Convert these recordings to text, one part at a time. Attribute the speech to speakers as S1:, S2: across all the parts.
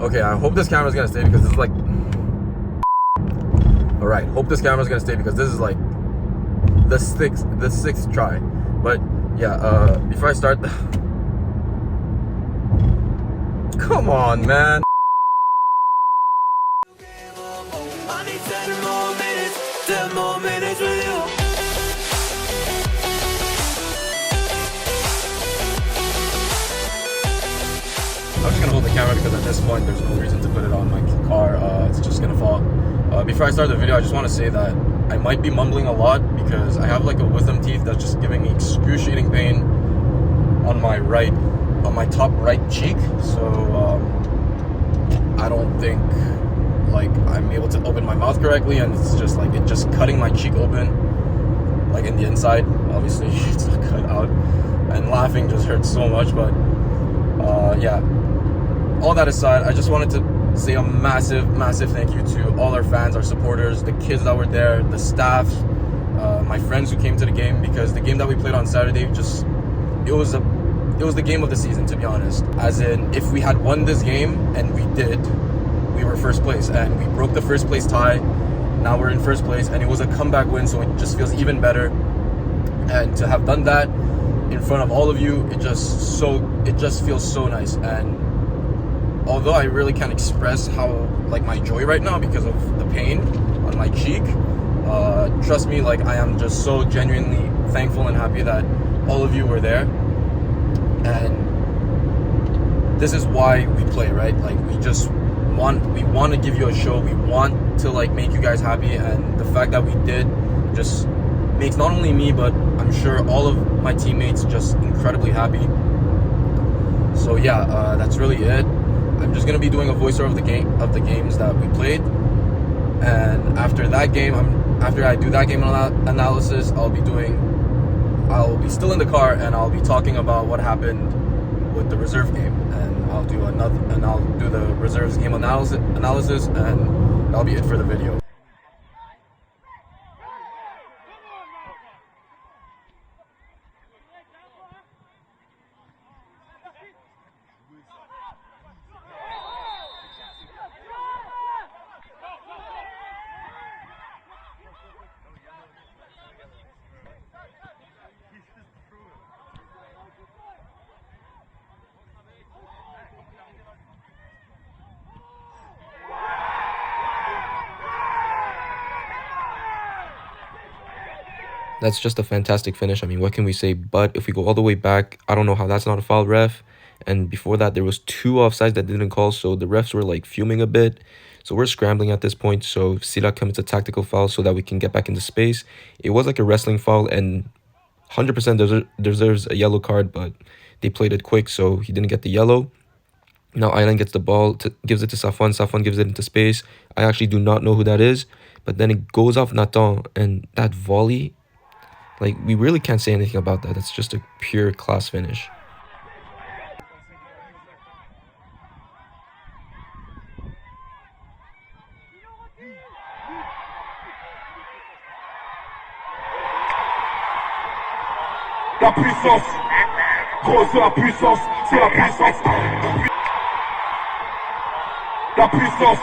S1: Okay, I hope this camera's gonna stay because this is like... Alright, hope this camera's gonna stay because this is like the sixth try. But yeah, before I start... Come on, man. I'm just gonna hold the camera because at this point there's no reason to put it on my car. It's just gonna fall. Before I start the video, I just want to say that I might be mumbling a lot because I have like a wisdom teeth that's just giving me excruciating pain on my top right cheek. So I don't think like I'm able to open my mouth correctly, and it's just like cutting my cheek open, like in the inside. Obviously, it's not cut out, and laughing just hurts so much. But yeah. All that aside, I just wanted to say a massive thank you to all our fans, our supporters, the kids that were there, the staff, my friends who came to the game, because the game that we played on Saturday it was the game of the season, to be honest. As in, if we had won this game, and we did, we were first place, and we broke the first place tie. Now we're in first place, and it was a comeback win, so it just feels even better. And to have done that in front of all of you, it just feels so nice. And although I really can't express how like my joy right now because of the pain on my cheek, trust me, like I am just so genuinely thankful and happy that all of you were there. And this is why we play, right? Like we want to give you a show. We want to like make you guys happy, and the fact that we did just makes not only me, but I'm sure all of my teammates just incredibly happy. So yeah, that's really it. I'm just gonna be doing a voiceover of the games that we played, and after that game, after I do that game analysis, I'll be still in the car, and I'll be talking about what happened with the reserve game, and I'll do the reserves game analysis, and that'll be it for the video. That's just a fantastic finish. I mean, what can we say? But if we go all the way back, I don't know how that's not a foul, ref. And before that, there was 2 offsides that didn't call, so the refs were like fuming a bit. So we're scrambling at this point. So Sila commits a tactical foul so that we can get back into space. It was like a wrestling foul, and 100% deserves a yellow card, but they played it quick, so he didn't get the yellow. Now Island gets the ball, gives it to Safwan. Safwan gives it into space. I actually do not know who that is, but then it goes off Nathan, and that volley, like, we really can't say anything about that. It's just a pure class finish.
S2: La puissance, gros, c'est la puissance, c'est la puissance. La puissance,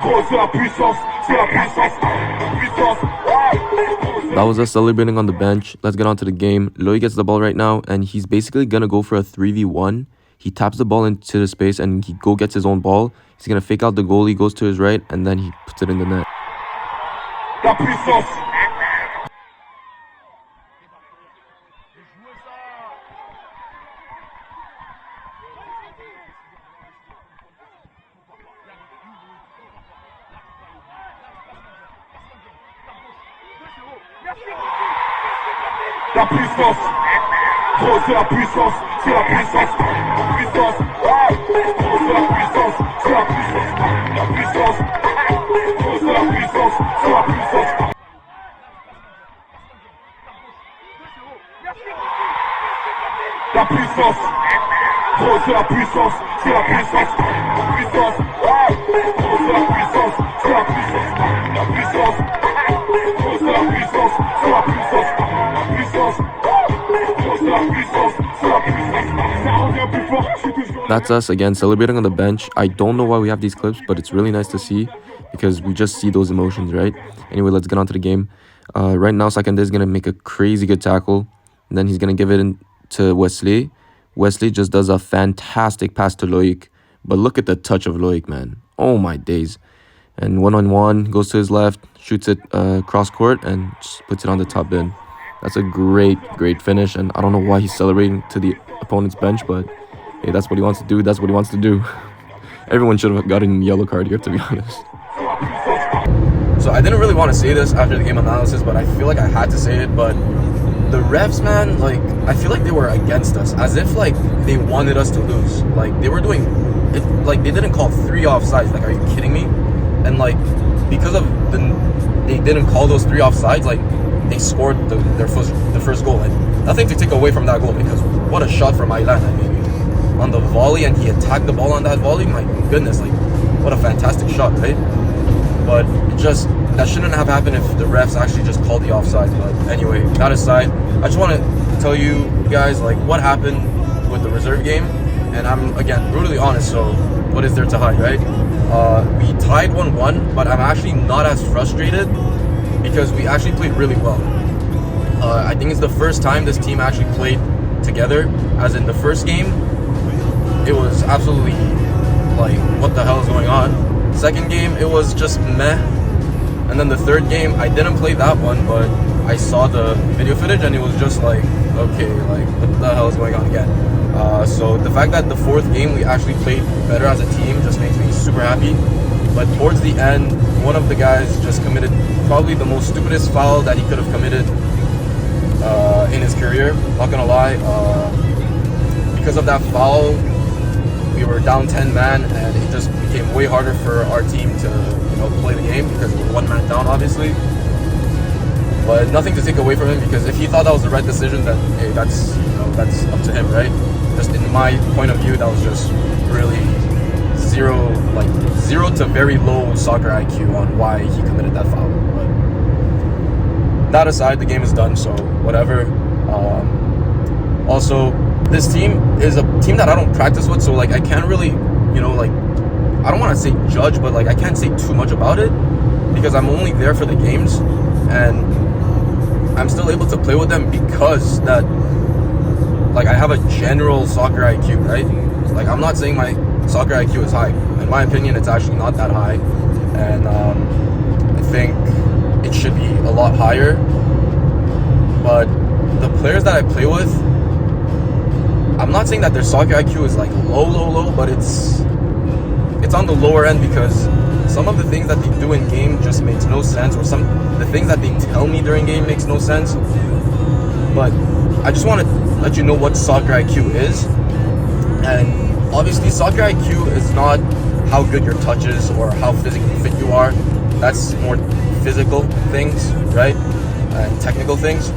S2: gros, c'est la puissance, c'est la puissance. Puissance.
S1: That was us celebrating on the bench. Let's get on to the game. Loy gets the ball right now, and he's basically going to go for a 3v1. He taps the ball into the space, and he gets his own ball. He's going to fake out the goalie, goes to his right, and then he puts it in the net.
S2: La puissance. La puissance, gros, c'est la puissance, c'est la puissance, puissance, gros, c'est la puissance, c'est la puissance, la puissance, gros, c'est la puissance, c'est la puissance. La puissance, gros, c'est la puissance, c'est la puissance, puissance, gros, c'est la puissance, c'est la puissance, la puissance, gros, c'est la puissance, c'est la puissance. La puissance, c'est la puissance, c'est la puissance. Ça revient plus. plus fort, je suis toujours
S1: That's us again celebrating on the bench. I don't know why we have these clips, but it's really nice to see because we just see those emotions, right? Anyway, let's get on to the game. Right now, Sakande is going to make a crazy good tackle. And then he's going to give it in to Wesley. Wesley just does a fantastic pass to Loic. But look at the touch of Loic, man. Oh, my days. And one-on-one, goes to his left, shoots it cross court, and just puts it on the top bin. That's a great, great finish. And I don't know why he's celebrating to the opponent's bench, but hey, that's what he wants to do. That's what he wants to do. Everyone should have gotten a yellow card here, to be honest. So I didn't really want to say this after the game analysis, but I feel like I had to say it. But the refs, man, like, I feel like they were against us, as if like they wanted us to lose. Like they were doing it, like they didn't call 3 offsides. Like, are you kidding me? And like because of they didn't call those 3 offsides, like they scored the first goal. And nothing to take away from that goal, because what a shot from Aylan. I mean, on the volley, and he attacked the ball on that volley. My goodness, like what a fantastic shot, right? But that shouldn't have happened if the refs actually just called the offside. But anyway, that aside, I just want to tell you guys like what happened with the reserve game, and I'm again brutally honest. So what is there to hide, right? We tied 1-1, but I'm actually not as frustrated because we actually played really well. I think it's the first time this team actually played together. As in the first game, it was absolutely like, what the hell is going on? Second game, it was just meh. And then the third game, I didn't play that one, but I saw the video footage and it was just like, okay, like what the hell is going on again? So the fact that the fourth game we actually played better as a team just makes me super happy. But towards the end, one of the guys just committed probably the most stupidest foul that he could have committed in his career. Not gonna lie, because of that foul, we were down 10 man, and it just became way harder for our team to play the game because we were 1 man down, obviously. But nothing to take away from him, because if he thought that was the right decision, then hey, that's up to him, right? Just in my point of view, that was just really zero to very low soccer IQ on why he committed that foul. But that aside, the game is done, so whatever. Also, this team is a team that I don't practice with, so like I can't really, I don't want to say judge, but like I can't say too much about it because I'm only there for the games, and I'm still able to play with them because that, like, I have a general soccer IQ, right? Like, I'm not saying my soccer IQ is high. In my opinion, it's actually not that high, and I think it should be a lot higher. But the players that I play with, I'm not saying that their soccer IQ is like low, but it's on the lower end, because some of the things that they do in game just makes no sense, or the things that they tell me during game makes no sense. But I just want to let you know what soccer IQ is. And obviously soccer IQ is not how good your touch is or how physically fit you are. That's more physical things, right? And technical things.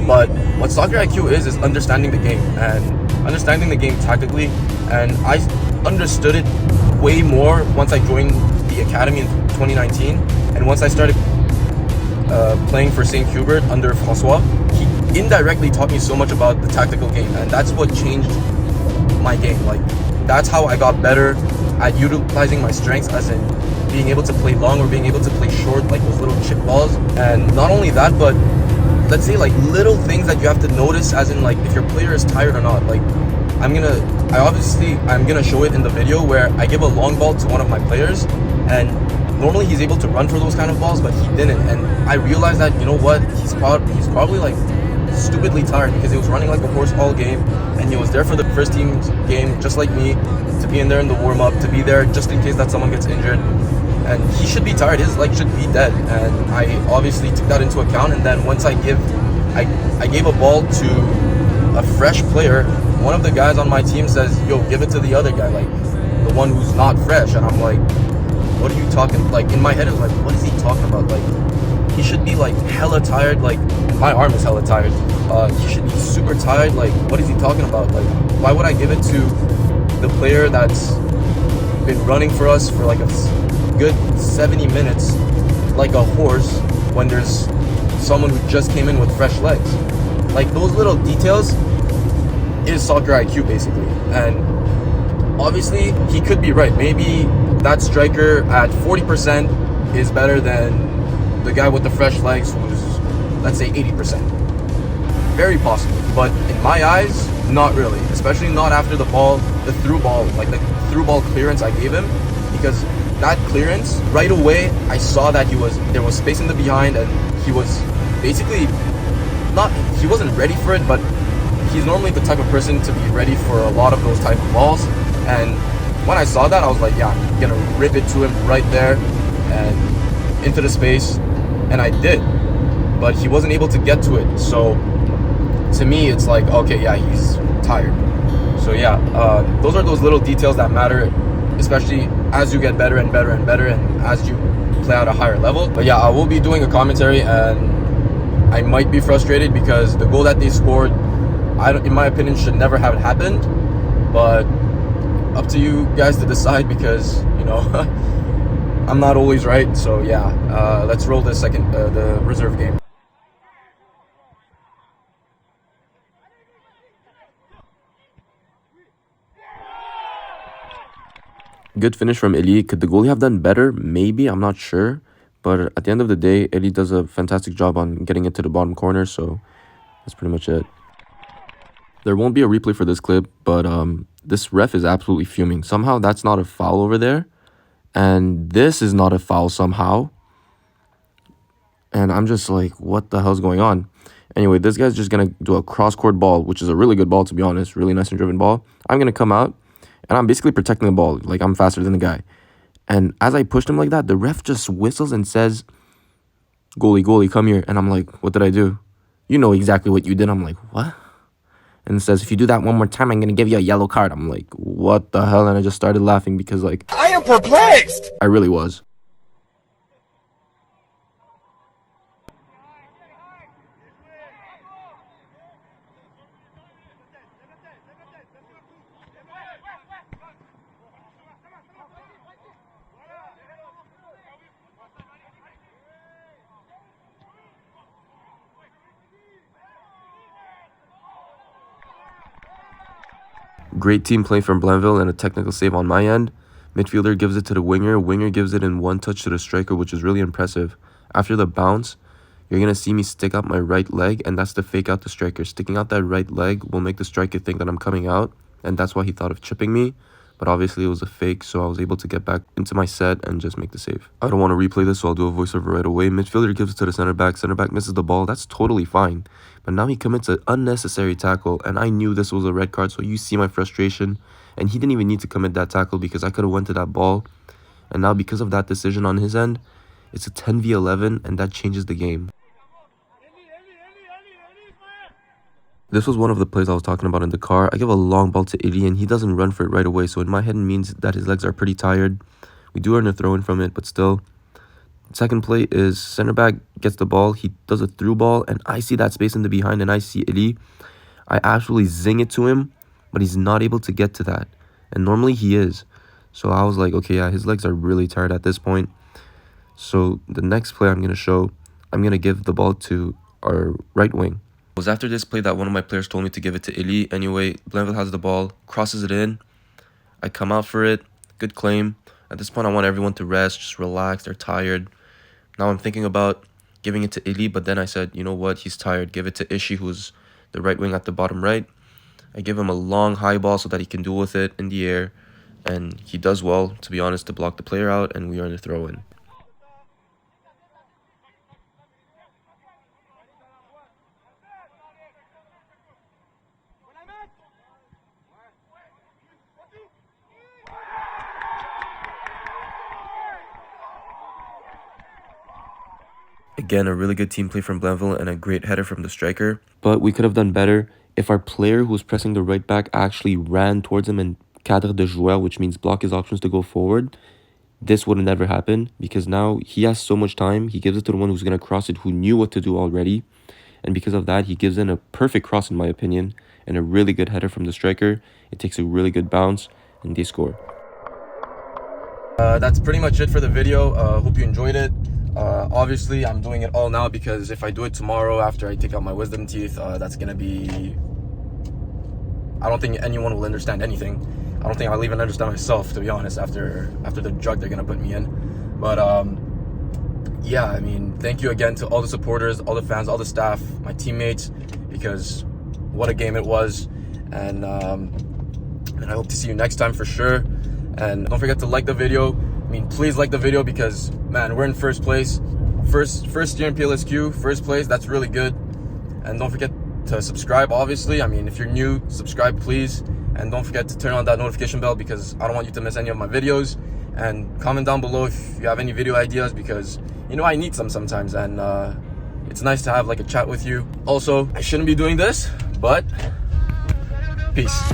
S1: But what soccer IQ is understanding the game, and understanding the game tactically. And I understood it way more once I joined the academy in 2019, and once I started playing for St. Hubert under Francois. He indirectly taught me so much about the tactical game, and that's what changed my game. Like, that's how I got better at utilizing my strengths, as in being able to play long or being able to play short, like those little chip balls. And not only that, but let's say like little things that you have to notice, as in like if your player is tired or not. Like I'm gonna show it in the video where I give a long ball to one of my players, and normally he's able to run for those kind of balls, but he didn't. And I realized that, you know what, he's probably like stupidly tired, because he was running like a horse all game, and he was there for the first team game just like me, to be in there in the warm-up, to be there just in case that someone gets injured. And he should be tired, his leg should be dead. And I obviously took that into account. And then once I gave a ball to a fresh player, one of the guys on my team says, yo, give it to the other guy, like the one who's not fresh. And I'm like, what are you talking, like in my head, I was like, what is he talking about? Like, he should be like hella tired, like my arm is hella tired. He should be super tired, like what is he talking about? Like, why would I give it to the player that's been running for us for like a good 70 minutes like a horse, when there's someone who just came in with fresh legs? Like, those little details, is soccer IQ basically. And obviously he could be right. Maybe that striker at 40% is better than the guy with the fresh legs who's, let's say, 80%. Very possible. But in my eyes, not really. Especially not after the through ball, like the through ball clearance I gave him. Because that clearance, right away, I saw that there was space in the behind, and he was basically he wasn't ready for it, but he's normally the type of person to be ready for a lot of those type of balls. And when I saw that, I was like, yeah, I'm gonna rip it to him right there and into the space, and I did. But he wasn't able to get to it. So to me, it's like, okay, yeah, he's tired. So yeah, those are those little details that matter, especially as you get better and better and better, and as you play at a higher level. But yeah, I will be doing a commentary, and I might be frustrated because the goal that they scored, in my opinion, should never have happened. But up to you guys to decide, because you know I'm not always right. So yeah, let's roll the reserve game. Good finish from Eli. Could the goalie have done better? Maybe, I'm not sure. But at the end of the day, Eli does a fantastic job on getting it to the bottom corner, so that's pretty much it. There won't be a replay for this clip, but this ref is absolutely fuming. Somehow that's not a foul over there, and this is not a foul somehow. And I'm just like, what the hell's going on? Anyway, this guy's just going to do a cross-court ball, which is a really good ball, to be honest. Really nice and driven ball. I'm going to come out, and I'm basically protecting the ball. Like, I'm faster than the guy. And as I pushed him like that, the ref just whistles and says, goalie, come here. And I'm like, what did I do? You know exactly what you did. I'm like, what? And it says, if you do that one more time, I'm going to give you a yellow card. I'm like, what the hell? And I just started laughing because, like,
S2: I am perplexed!
S1: I really was. Great team play from Blainville and a technical save on my end. Midfielder gives it to the winger. Winger gives it in one touch to the striker, which is really impressive. After the bounce, you're going to see me stick out my right leg, and that's to fake out the striker. Sticking out that right leg will make the striker think that I'm coming out, and that's why he thought of chipping me. But obviously it was a fake, so I was able to get back into my set and just make the save. I don't want to replay this, so I'll do a voiceover right away. Midfielder gives it to the center back. Center back misses the ball. That's totally fine. But now he commits an unnecessary tackle, and I knew this was a red card, so you see my frustration. And he didn't even need to commit that tackle because I could have went to that ball. And now because of that decision on his end, it's a 10v11, and that changes the game. This was one of the plays I was talking about in the car. I give a long ball to Idi, and he doesn't run for it right away. So in my head, it means that his legs are pretty tired. We do earn a throw-in from it, but still. Second play is center back gets the ball. He does a through ball, and I see that space in the behind, and I see Idi. I actually zing it to him, but he's not able to get to that. And normally he is. So I was like, okay, yeah, his legs are really tired at this point. So the next play I'm going to show, I'm going to give the ball to our right wing. It was after this play that one of my players told me to give it to Ili. Anyway, Blainville has the ball, crosses it in. I come out for it. Good claim. At this point, I want everyone to rest, just relax. They're tired. Now I'm thinking about giving it to Ili, but then I said, you know what? He's tired. Give it to Ishi, who's the right wing at the bottom right. I give him a long high ball so that he can duel with it in the air. And he does well, to be honest, to block the player out, and we earn the throw-in. Again, a really good team play from Blainville and a great header from the striker. But we could have done better if our player who was pressing the right back actually ran towards him and cadre de joueur, which means block his options to go forward. This would have never happened because now he has so much time. He gives it to the one who's going to cross it, who knew what to do already. And because of that, he gives in a perfect cross, in my opinion, and a really good header from the striker. It takes a really good bounce, and they score. That's pretty much it for the video. Hope you enjoyed it. Obviously, I'm doing it all now because if I do it tomorrow after I take out my wisdom teeth, that's going to be I don't think anyone will understand anything. I don't think I'll even understand myself, to be honest, after the drug they're gonna put me in. But yeah, I mean, thank you again to all the supporters, all the fans, all the staff, my teammates, because what a game it was. And I hope to see you next time for sure. And don't forget to like the video. I mean, please like the video, because man, we're in first place. First year in PLSQ, first place. That's really good. And don't forget to subscribe, obviously. I mean, if you're new, subscribe please. And don't forget to turn on that notification bell, because I don't want you to miss any of my videos. And comment down below if you have any video ideas, because you know I need some sometimes, and it's nice to have like a chat with you. Also, I shouldn't be doing this, but peace.